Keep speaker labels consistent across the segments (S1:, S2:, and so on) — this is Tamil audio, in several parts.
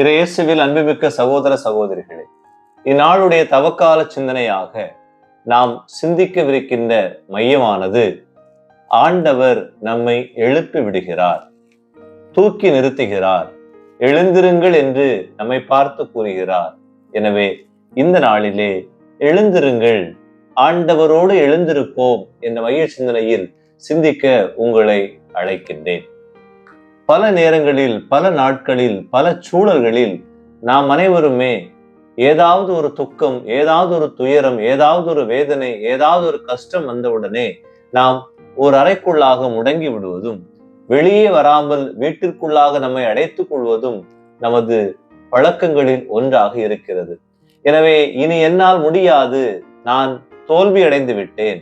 S1: இயேசுவில் அன்புமிக்க சகோதர சகோதரிகளே, இந்நாளுடைய தவக்கால சிந்தனையாக நாம் சிந்திக்கவிருக்கின்ற மையமானது, ஆண்டவர் நம்மை எழுப்பி விடுகிறார், தூக்கி நிறுத்துகிறார், எழுந்திருங்கள் என்று நம்மை பார்த்து கூறுகிறார். எனவே இந்த நாளிலே எழுந்திருங்கள், ஆண்டவரோடு எழுந்திருப்போம் என்ற மைய சிந்தனையில் சிந்திக்க உங்களை அழைக்கின்றேன். பல நேரங்களில், பல நாட்களில், பல சூழல்களில் நாம் அனைவருமே ஏதாவது ஒரு துக்கம், ஏதாவது ஒரு துயரம், ஏதாவது ஒரு வேதனை, ஏதாவது ஒரு கஷ்டம் வந்தவுடனே நாம் ஒரு அறைக்குள்ளாக முடங்கி விடுவதும், வெளியே வராமல் வீட்டிற்குள்ளாக நம்மை அடைத்துக் கொள்வதும் நமது பழக்கங்களில் ஒன்றாக இருக்கிறது. எனவே இனி என்னால் முடியாது, நான் தோல்வி அடைந்து விட்டேன்,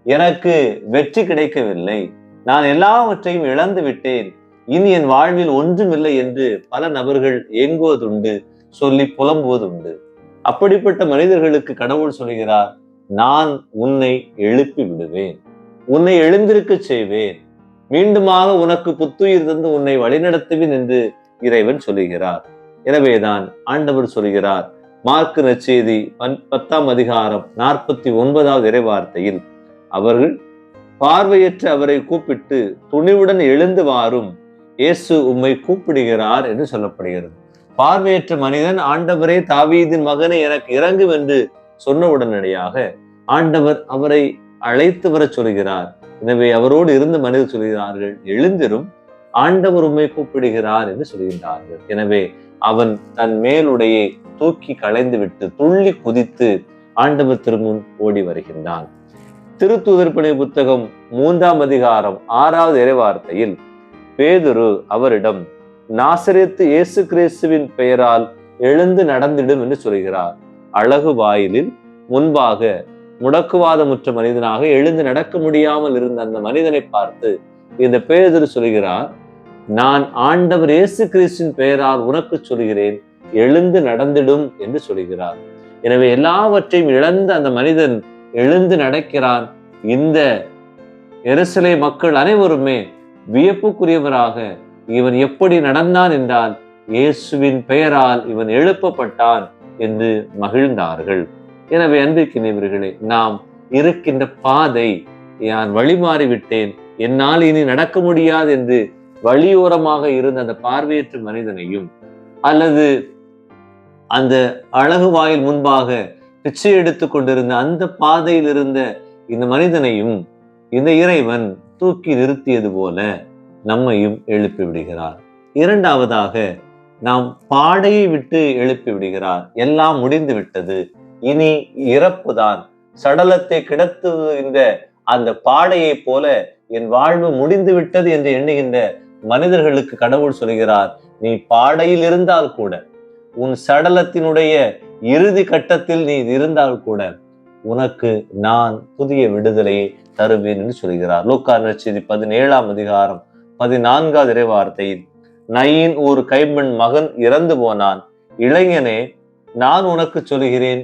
S1: எனக்கு வெற்றி கிடைக்கவில்லை, நான் எல்லாவற்றையும் இழந்து விட்டேன், இனி என் வாழ்வில் ஒன்றுமில்லை என்று பல நபர்கள் ஏங்குவதுண்டு, சொல்லி புலம்புவதுண்டு. அப்படிப்பட்ட மனிதர்களுக்கு கடவுள் சொல்கிறார், நான் உன்னை எழுப்பி விடுவேன், உன்னை எழுந்திருக்க செய்வேன், மீண்டுமாக உனக்கு புத்துயிர் தந்து உன்னை வழிநடத்துவேன் என்று இறைவன் சொல்லுகிறார். எனவேதான் ஆண்டவர் சொல்கிறார், மார்க்கு நற்செய்தி 10ஆம் அதிகாரம் 49வது இறைவார்த்தையில், அவர்கள் பார்வையற்ற அவரை கூப்பிட்டு துணிவுடன் எழுந்து வாரும், இயேசு உம்மை கூப்பிடுகிறார் என்று சொல்லப்படுகிறது. பார்வையற்ற மனிதன், ஆண்டவரே தாவீதின் மகனை எனக்கு இறங்கும் என்று சொன்ன உடனடியாக ஆண்டவர் அவரை அழைத்து வர சொல்கிறார். எனவே அவரோடு இருந்த மனிதர் சொல்கிறார்கள், எழுந்திரும், ஆண்டவர் உம்மை கூப்பிடுகிறார் என்று சொல்கின்றார்கள். எனவே அவன் தன் மேலுடையை தூக்கி களைந்து விட்டு துள்ளி குதித்து ஆண்டவர் திருமுன் ஓடி வருகின்றான். திருத்தூதர் பணி புத்தகம் 3ஆம் அதிகாரம் 6வது இறைவார்த்தையில் பேதுரு அவரிடம், நாசரேத்து இயேசு கிறிஸ்துவின் பெயரால் எழுந்து நடந்திடும் என்று சொல்கிறார். அழகு வாயிலில் முன்பாக முடக்குவாதமுற்ற மனிதனாக எழுந்து நடக்க முடியாமல் இருந்த அந்த மனிதனை பார்த்து இந்த பேதுரு சொல்கிறார், நான் ஆண்டவர் இயேசு கிறிஸ்துவின் பெயரால் உனக்கு சொல்கிறேன், எழுந்து நடந்திடும் என்று சொல்கிறார். எனவே எல்லாவற்றையும் இழந்த அந்த மனிதன் எழுந்து நடக்கிறான். இந்த எருசலேம் மக்கள் அனைவருமே வியப்புக்குரியவராக, இவன் எப்படி நடந்தான் என்றால் இயேசுவின் பெயரால் இவன் எழுப்பப்பட்டான் என்று மகிழ்ந்தார்கள். எனவே அன்பிற்கினியவர்களே, நாம் இருக்கின்ற பாதை, நான் வழிமாறிவிட்டேன், என்னால் இனி நடக்க முடியாது என்று வழியோரமாக இருந்த அந்த பார்வையற்ற மனிதனையும், அல்லது அந்த அழகு வாயில் முன்பாக பிச்சை எடுத்துக் கொண்டிருந்த அந்த பாதையில் இருந்த இந்த மனிதனையும் இந்த இறைவன் தூக்கி நிறுத்தியது போல நம்மையும் எழுப்பி விடுகிறார். இரண்டாவதாக, நாம் பாடையை விட்டு எழுப்பி விடுகிறார். எல்லாம் முடிந்து விட்டது, இனி இறப்புதான், சடலத்தை கிடத்துகின்ற அந்த பாடையை போல என் வாழ்வு முடிந்து விட்டது என்று எண்ணுகின்ற மனிதர்களுக்கு கடவுள் சொல்கிறார், நீ பாடையில் இருந்தால் கூட, உன் சடலத்தினுடைய இறுதி கட்டத்தில் நீ இருந்தால் கூட, உனக்கு நான் புதிய விடுதலையை தருவேன் என்று சொல்கிறார். லூக்கா நற்செய்தி 17ஆம் அதிகாரம் 14வது இறைவார்த்தையில், நயின் ஒரு கைம்பெண் மகன் இறந்து போனான், இளைஞனே நான் உனக்கு சொல்கிறேன்,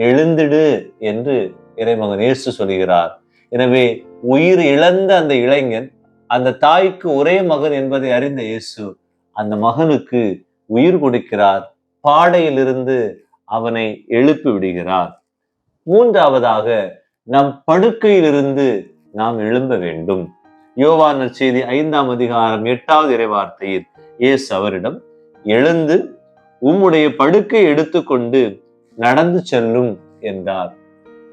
S1: எழுந்திடு என்று இறைமகன் இயேசு சொல்கிறார். எனவே உயிர் இழந்த அந்த இளைஞன், அந்த தாய்க்கு ஒரே மகன் என்பதை அறிந்த இயேசு அந்த மகனுக்கு உயிர் கொடுக்கிறார், பாடையிலிருந்து அவனை எழுப்பி விடுகிறார். மூன்றாவதாக, நம் படுக்கையிலிருந்து நாம் எழும்ப வேண்டும். யோவான் நற்செய்தி 5ஆம் அதிகாரம் 8வது இறைவார்த்தையில் இயேசு அவரிடம், எழுந்து உம்முடைய படுக்கை எடுத்துக்கொண்டு நடந்து செல்லும் என்றார்.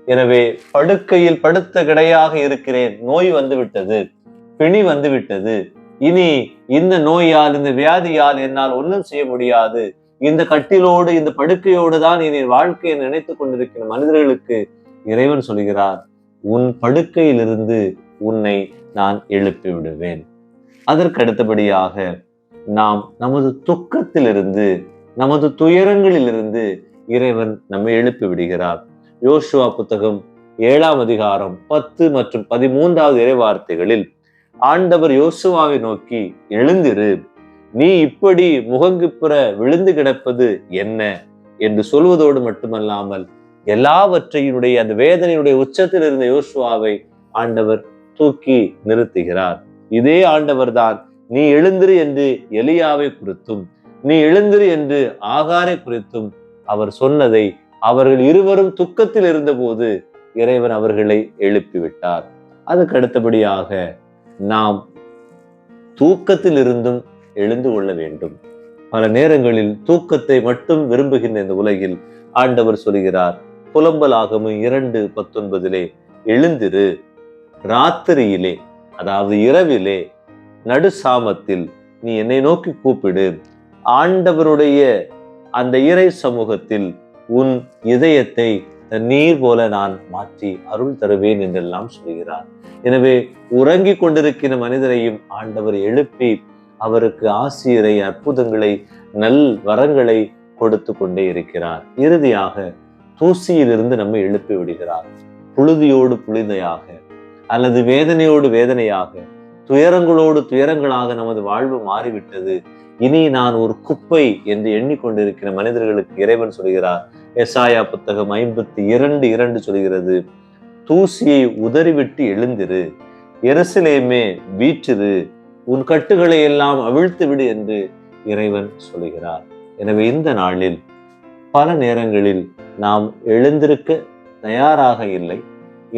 S1: எனவே படுக்கையில் படுத்த கிடையாக இருக்கிறேன், நோய் வந்துவிட்டது, பிணி வந்துவிட்டது, இனி இந்த நோயால், இந்த வியாதியால் என்னால் ஒன்றும் செய்ய முடியாது, இந்த கட்டிலோடு இந்த படுக்கையோடு தான் இனி வாழ்க்கையை நினைத்துக் கொண்டிருக்கிற மனிதர்களுக்கு இறைவன் சொல்கிறார், உன் படுக்கையிலிருந்து உன்னை நான் எழுப்பி விடுவேன். அதற்கு அடுத்தபடியாக, நாம் நமது துக்கத்திலிருந்து, நமது துயரங்களிலிருந்து இறைவன் நம்மை எழுப்பி விடுகிறார். யோசுவா புத்தகம் 7ஆம் அதிகாரம் 10 மற்றும் 13வது இறைவார்த்தைகளில் ஆண்டவர் யோசுவாவை நோக்கி, எழுந்திரு, நீ இப்படி முகங்குப்புற விழுந்து கிடப்பது என்ன என்று சொல்வதோடு மட்டுமல்லாமல், எல்லாவற்றையுடைய அந்த வேதனையுடைய உச்சத்தில் இருந்த யோசுவாவை ஆண்டவர் தூக்கி நிறுத்துகிறார். இதே ஆண்டவர் தான் நீ எழுந்திரு என்று எலியாவை குறித்தும், நீ எழுந்திரு என்று ஆகாரை குறித்தும் அவர் சொன்னதை அவர்கள் இருவரும் துக்கத்தில் இருந்தபோது இறைவன் அவர்களை எழுப்பிவிட்டார். அதுக்கு அடுத்தபடியாக நாம் தூக்கத்தில் இருந்தும் எழுந்து கொள்ள வேண்டும். பல நேரங்களில் தூக்கத்தை மட்டும் விரும்புகின்ற இந்த உலகில் ஆண்டவர் சொல்கிறார், புலம்பலாகமும் 2:19 எழுந்திரு, ராத்திரியிலே, அதாவது இரவிலே, நடுசாமத்தில் நீ என்னை நோக்கி கூப்பிடு, ஆண்டவருடைய அந்த இறை சமூகத்தில் உன் இதயத்தை நீர் போல நான் மாற்றி அருள் தருவேன் என்றெல்லாம் சொல்கிறார். எனவே உறங்கிக் கொண்டிருக்கிற மனிதரையும் ஆண்டவர் எழுப்பி அவருக்கு ஆசிரை, அற்புதங்களை, நல் வரங்களை கொடுத்து கொண்டே இருக்கிறார். இறுதியாக தூசியிலிருந்து நம்மை எழுப்பி விடுகிறார். புழுதியோடு புழுதையாக அல்லது வேதனையோடு வேதனையாக, துயரங்களோடு துயரங்களாக நமது வாழ்வு மாறிவிட்டது, இனி நான் ஒரு குப்பை என்று எண்ணிக்கொண்டிருக்கிற மனிதர்களுக்கு இறைவன் சொல்கிறார். எசாயா புத்தகம் 52:2 சொல்கிறது, தூசியை உதறிவிட்டு எழுந்திரு, எருசலேமே வீற்றிரு, உன் கட்டுகளை எல்லாம் அவிழ்த்து விடு என்று இறைவன் சொல்கிறார். எனவே இந்த நாளில் பல நேரங்களில் நாம் எழுந்திருக்க தயாராக இல்லை,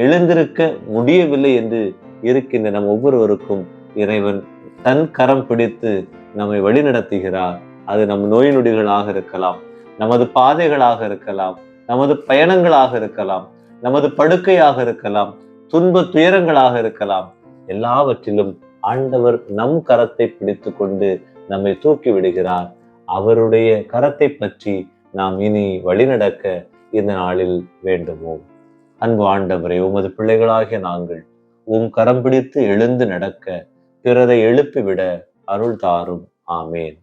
S1: எழுந்திருக்க முடியவில்லை என்று இருக்கின்ற நம் ஒவ்வொருவருக்கும் இறைவன் தன் கரம் பிடித்து நம்மை வழிநடத்துகிறார். அது நம் நோய் நொடிகளாக இருக்கலாம், நமது பாதைகளாக இருக்கலாம், நமது பயணங்களாக இருக்கலாம், நமது படுக்கையாக இருக்கலாம், துன்ப துயரங்களாக இருக்கலாம். எல்லாவற்றிலும் ஆண்டவர் நம் கரத்தை பிடித்து கொண்டு நம்மை தூக்கி விடுகிறார். அவருடைய கரத்தை பற்றி நாம் இனி வழிநடக்க இந்த நாளில் வேண்டுவோம். அன்பு ஆண்டவரே, உமது பிள்ளைகளாகிய நாங்கள் உம் கரம் பிடித்து எழுந்து நடக்க, பிறரை எழுப்பிவிட அருள் தாரும். ஆமேன்.